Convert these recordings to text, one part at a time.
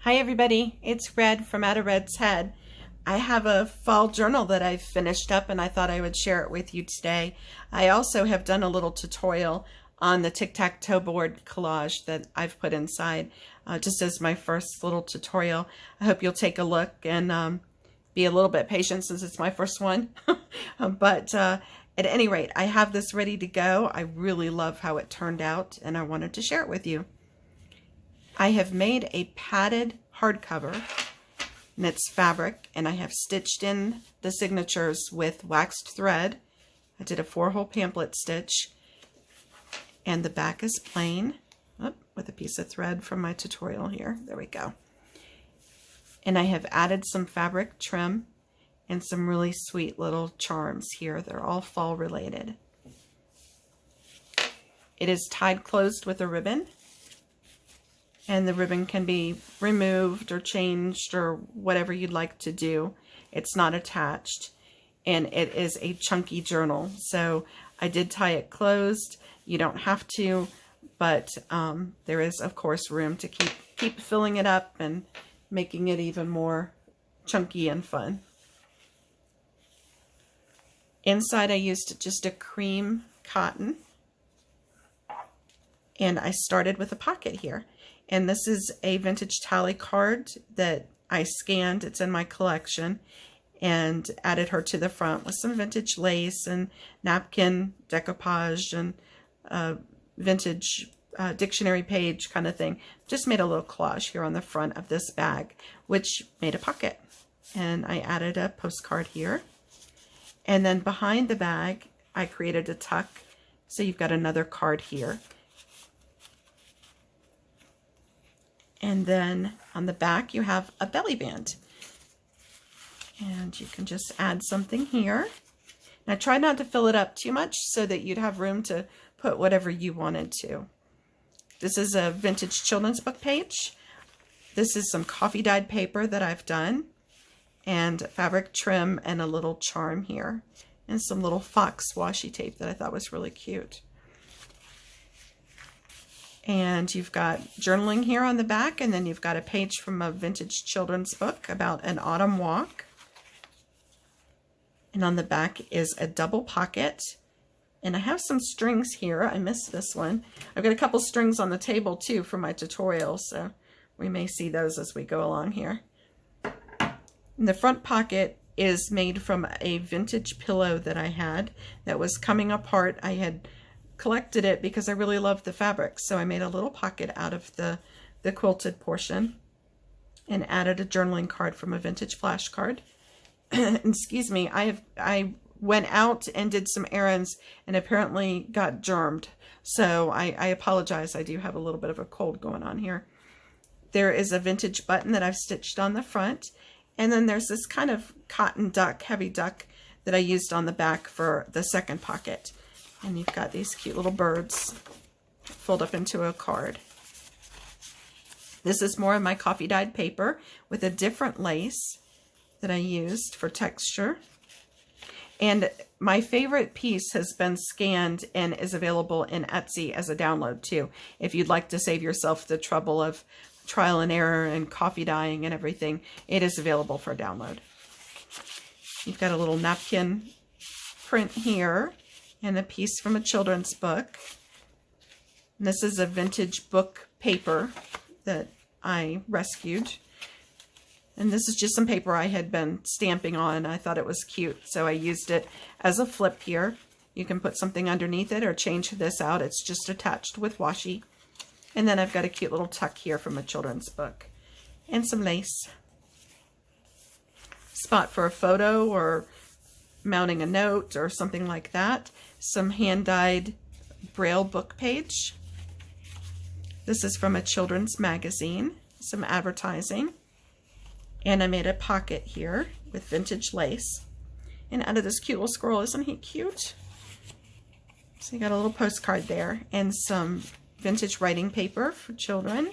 Hi everybody, it's Red from Out of Red's Head. I have a fall journal that I've finished up and I thought I would share it with you today. I also have done a little tutorial on the tic-tac-toe board collage that I've put inside just as my first little tutorial. I hope you'll take a look and be a little bit patient since it's my first one. But at any rate, I have this ready to go. I really love how it turned out and I wanted to share it with you. I have made a padded hardcover, and it's fabric, and I have stitched in the signatures with waxed thread. I did a 4-hole pamphlet stitch, and the back is plain with a piece of thread from my tutorial here. There we go. And I have added some fabric trim and some really sweet little charms here. They're all fall related. It is tied closed with a ribbon. And the ribbon can be removed or changed or whatever you'd like to do. It's not attached. And it is a chunky journal. So I did tie it closed. You don't have to, but there is, of course, room to keep filling it up and making it even more chunky and fun. Inside I used just a cream cotton. And I started with a pocket here. And this is a vintage tally card that I scanned. It's in my collection, and added her to the front with some vintage lace and napkin decoupage and vintage dictionary page kind of thing. Just made a little collage here on the front of this bag, which made a pocket. And I added a postcard here. And then behind the bag, I created a tuck. So you've got another card here. And then on the back, you have a belly band. And you can just add something here. Now try not to fill it up too much so that you'd have room to put whatever you wanted to. This is a vintage children's book page. This is some coffee dyed paper that I've done. And fabric trim and a little charm here. And some little fox washi tape that I thought was really cute. And you've got journaling here on the back, and then you've got a page from a vintage children's book about an autumn walk. And on the back is a double pocket. And I have some strings here. I missed this one. I've got a couple strings on the table too for my tutorial, so we may see those as we go along here. And the front pocket is made from a vintage pillow that I had that was coming apart. I had collected it because I really loved the fabric, so I made a little pocket out of the quilted portion and added a journaling card from a vintage flashcard. Excuse me, I went out and did some errands and apparently got germed, so I apologize. I do have a little bit of a cold going on here. There is a vintage button that I've stitched on the front, and then there's this kind of cotton duck, heavy duck, that I used on the back for the second pocket. And you've got these cute little birds fold up into a card. This is more of my coffee dyed paper with a different lace that I used for texture. And my favorite piece has been scanned and is available in Etsy as a download too. If you'd like to save yourself the trouble of trial and error and coffee dyeing and everything, it is available for download. You've got a little napkin print here. And a piece from a children's book. And this is a vintage book paper that I rescued. And this is just some paper I had been stamping on. I thought it was cute, so I used it as a flip here. You can put something underneath it or change this out. It's just attached with washi. And then I've got a cute little tuck here from a children's book. And some lace. Spot for a photo or mounting a note or something like that. Some hand-dyed braille book page. This is from a children's magazine. Some advertising. And I made a pocket here with vintage lace. And out of this cute little squirrel, isn't he cute? So you got a little postcard there. And some vintage writing paper for children.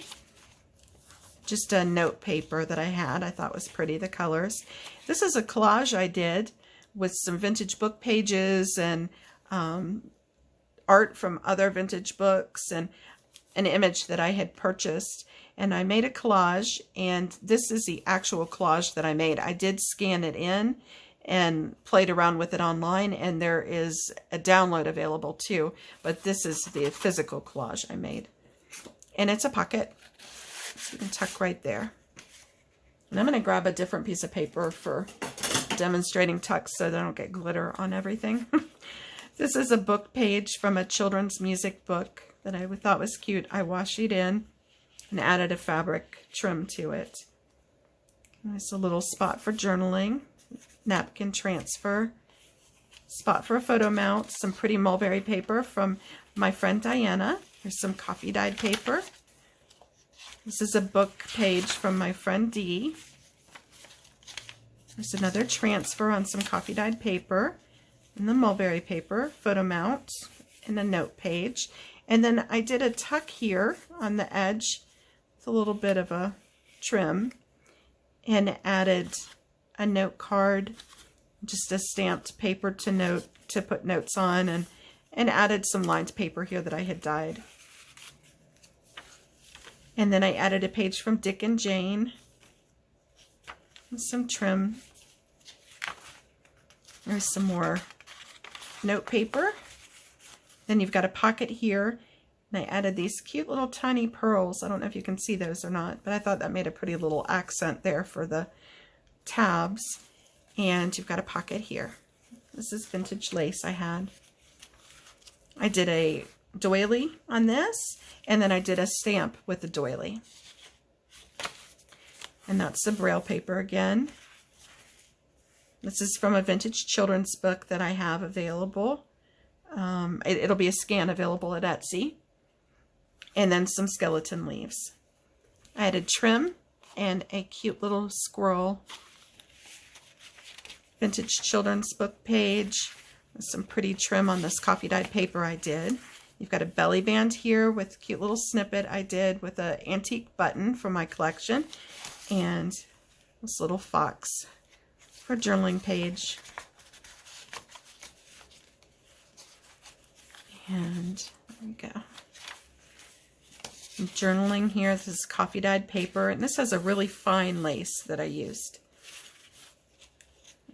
Just a note paper that I had. I thought was pretty, the colors. This is a collage I did with some vintage book pages and art from other vintage books and an image that I had purchased. and I made a collage, and this is the actual collage that I made. I did scan it in and played around with it online, and there is a download available too, but this is the physical collage I made. And it's a pocket, so you can tuck right there. And I'm going to grab a different piece of paper for demonstrating tucks so that I don't get glitter on everything. This is a book page from a children's music book that I thought was cute. I washi in and added a fabric trim to it. There's a little spot for journaling, napkin transfer, spot for a photo mount, some pretty mulberry paper from my friend Diana. There's some coffee dyed paper. This is a book page from my friend Dee. There's another transfer on some coffee dyed paper and the mulberry paper, photo mount, and a note page. And then I did a tuck here on the edge with a little bit of a trim and added a note card, just a stamped paper to put notes on, and added some lined paper here that I had dyed. And then I added a page from Dick and Jane and some trim. There's some more note paper. Then you've got a pocket here, and I added these cute little tiny pearls. I don't know if you can see those or not, but I thought that made a pretty little accent there for the tabs. And you've got a pocket here. This is vintage lace I had. I did a doily on this, and then I did a stamp with the doily. And that's the Braille paper again. This is from a vintage children's book that I have available. It'll be a scan available at Etsy. And then some skeleton leaves. I added trim and a cute little squirrel. Vintage children's book page. With some pretty trim on this coffee dyed paper I did. You've got a belly band here with a cute little snippet I did with an antique button from my collection. And this little fox for a journaling page. And there we go. Some journaling here. This is coffee dyed paper, and this has a really fine lace that I used.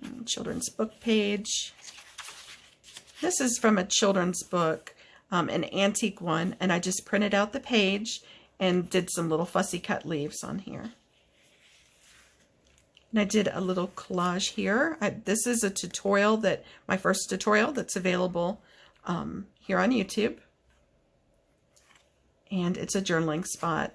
And children's book page. This is from a children's book, an antique one, and I just printed out the page and did some little fussy cut leaves on here. And I did a little collage here. This is a tutorial my first tutorial that's available here on YouTube. And it's a journaling spot.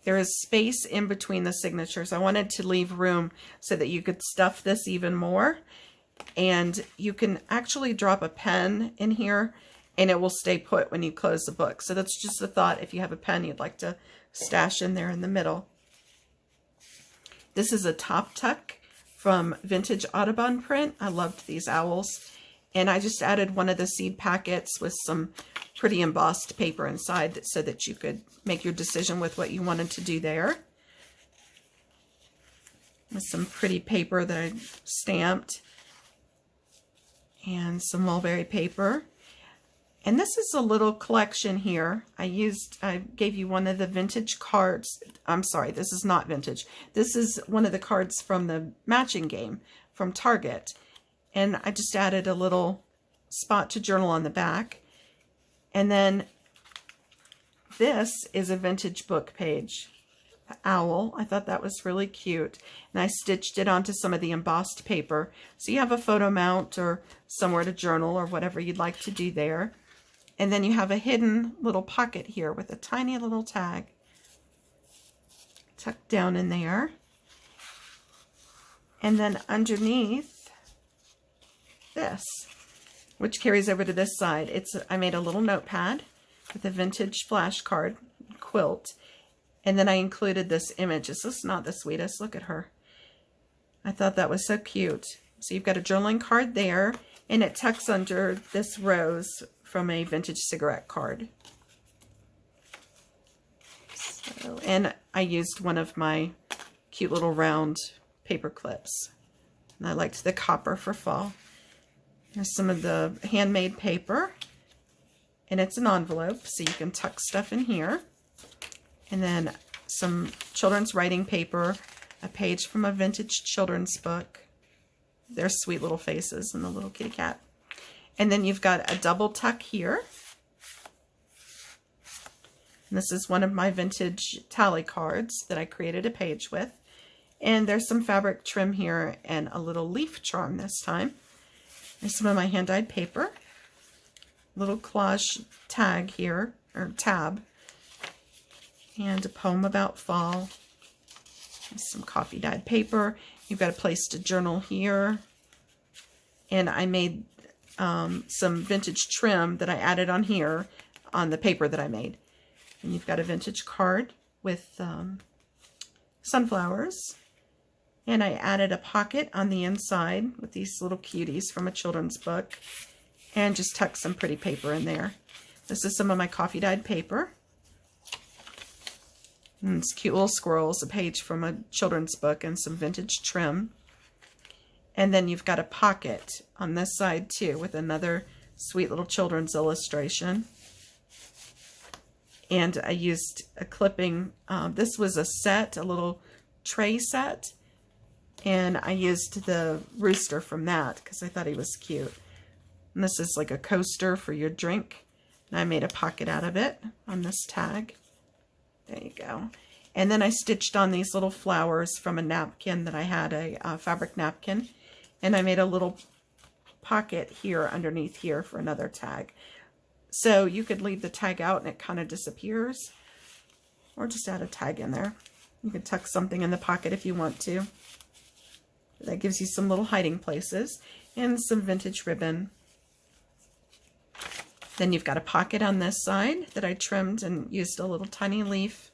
There is space in between the signatures. I wanted to leave room so that you could stuff this even more. And you can actually drop a pen in here and it will stay put when you close the book. So that's just a thought if you have a pen you'd like to stash in there in the middle. This is a top tuck from Vintage Audubon print. I loved these owls. And I just added one of the seed packets with some pretty embossed paper inside so that you could make your decision with what you wanted to do there. With some pretty paper that I stamped. And some mulberry paper. And this is a little collection here. I gave you one of the vintage cards. I'm sorry, this is not vintage. This is one of the cards from the matching game from Target. And I just added a little spot to journal on the back. And then this is a vintage book page. The owl. I thought that was really cute. And I stitched it onto some of the embossed paper. So you have a photo mount or somewhere to journal or whatever you'd like to do there. And then you have a hidden little pocket here with a tiny little tag tucked down in there. And then underneath this, which carries over to this side, I made a little notepad with a vintage flashcard quilt. And then I included this image. Is this not the sweetest? Look at her. I thought that was so cute. So you've got a journaling card there, and it tucks under this rose from a vintage cigarette card. So, and I used one of my cute little round paper clips. And I liked the copper for fall. Here's some of the handmade paper. and it's an envelope, so you can tuck stuff in here. And then some children's writing paper, a page from a vintage children's book. Their sweet little faces and the little kitty cat. And then you've got a double tuck here. And this is one of my vintage tally cards that I created a page with. And there's some fabric trim here and a little leaf charm this time. There's some of my hand-dyed paper. Little collage tag here, or tab. And a poem about fall. There's some coffee-dyed paper. You've got a place to journal here. And I made some vintage trim that I added on here on the paper that I made. And you've got a vintage card with sunflowers. And I added a pocket on the inside with these little cuties from a children's book. And just tucked some pretty paper in there. This is some of my coffee-dyed paper. And it's cute little squirrels, a page from a children's book, and some vintage trim. And then you've got a pocket on this side too with another sweet little children's illustration. And I used a clipping. This was a set, a little tray set. And I used the rooster from that because I thought he was cute. And this is like a coaster for your drink. And I made a pocket out of it on this tag. There you go. And then I stitched on these little flowers from a napkin that I had, a fabric napkin. And I made a little pocket here underneath here for another tag. So you could leave the tag out and it kind of disappears. Or just add a tag in there. You could tuck something in the pocket if you want to. That gives you some little hiding places. And some vintage ribbon. Then you've got a pocket on this side that I trimmed and used a little tiny leaf.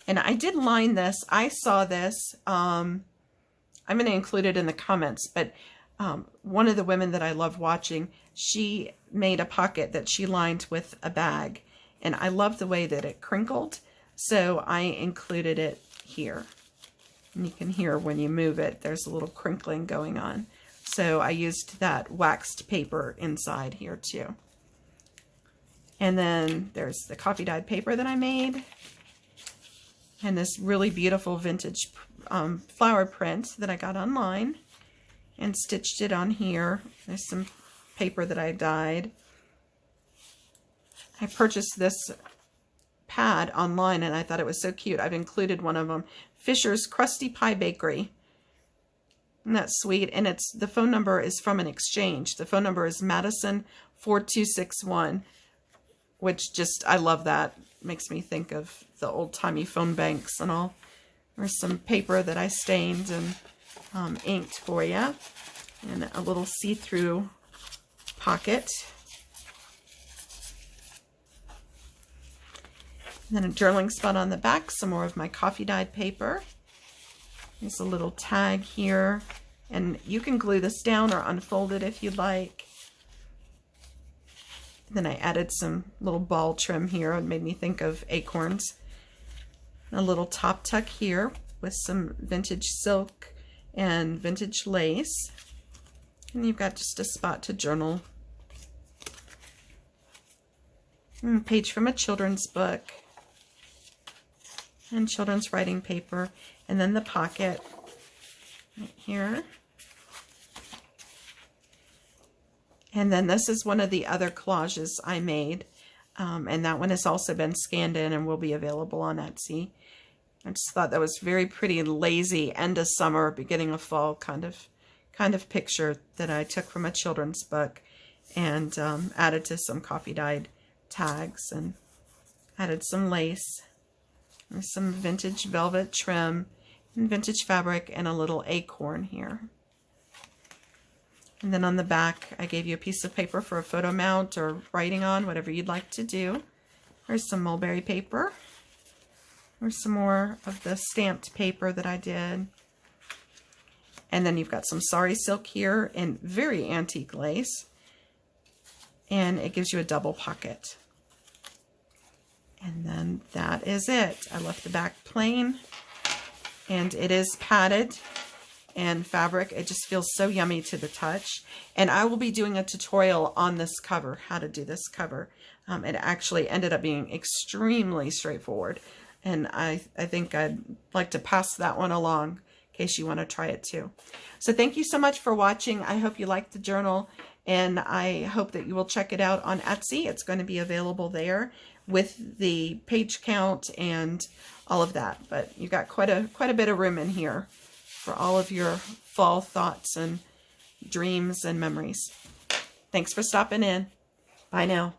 And I did line this. I saw this. I'm going to include it in the comments. But one of the women that I love watching, she made a pocket that she lined with a bag. And I love the way that it crinkled. So I included it here. And you can hear when you move it, there's a little crinkling going on. So I used that waxed paper inside here too. And then there's the coffee dyed paper that I made. And this really beautiful vintage flower print that I got online. And stitched it on here. There's some paper that I dyed. I purchased this pad online and I thought it was so cute. I've included one of them. Fisher's Krusty Pie Bakery. Isn't that sweet? And it's the phone number is from an exchange. The phone number is Madison 4261. Which just, I love that. Makes me think of the old-timey phone banks and all. There's some paper that I stained and inked for you. And a little see-through pocket. And then a journaling spot on the back. Some more of my coffee-dyed paper. There's a little tag here. And you can glue this down or unfold it if you'd like. Then I added some little ball trim here. It made me think of acorns. A little top tuck here with some vintage silk and vintage lace. And you've got just a spot to journal. And a page from a children's book. And children's writing paper. And then the pocket right here. And then this is one of the other collages I made. And that one has also been scanned in and will be available on Etsy. I just thought that was very pretty and lazy end of summer, beginning of fall kind of picture that I took from a children's book and added to some coffee dyed tags and added some lace. There's some vintage velvet trim and vintage fabric and a little acorn here. And then on the back, I gave you a piece of paper for a photo mount or writing on, whatever you'd like to do. There's some mulberry paper. There's some more of the stamped paper that I did. And then you've got some sari silk here and very antique lace. And it gives you a double pocket. And then that is it. I left the back plain. And it is padded and fabric. It just feels so yummy to the touch. And I will be doing a tutorial on this cover, how to do this cover. It actually ended up being extremely straightforward. And I think I'd like to pass that one along in case you want to try it too. So thank you so much for watching. I hope you liked the journal, and I hope that you will check it out on Etsy. It's going to be available there with the page count and all of that. But you got quite a bit of room in here for all of your fall thoughts and dreams and memories. Thanks for stopping in. Bye now.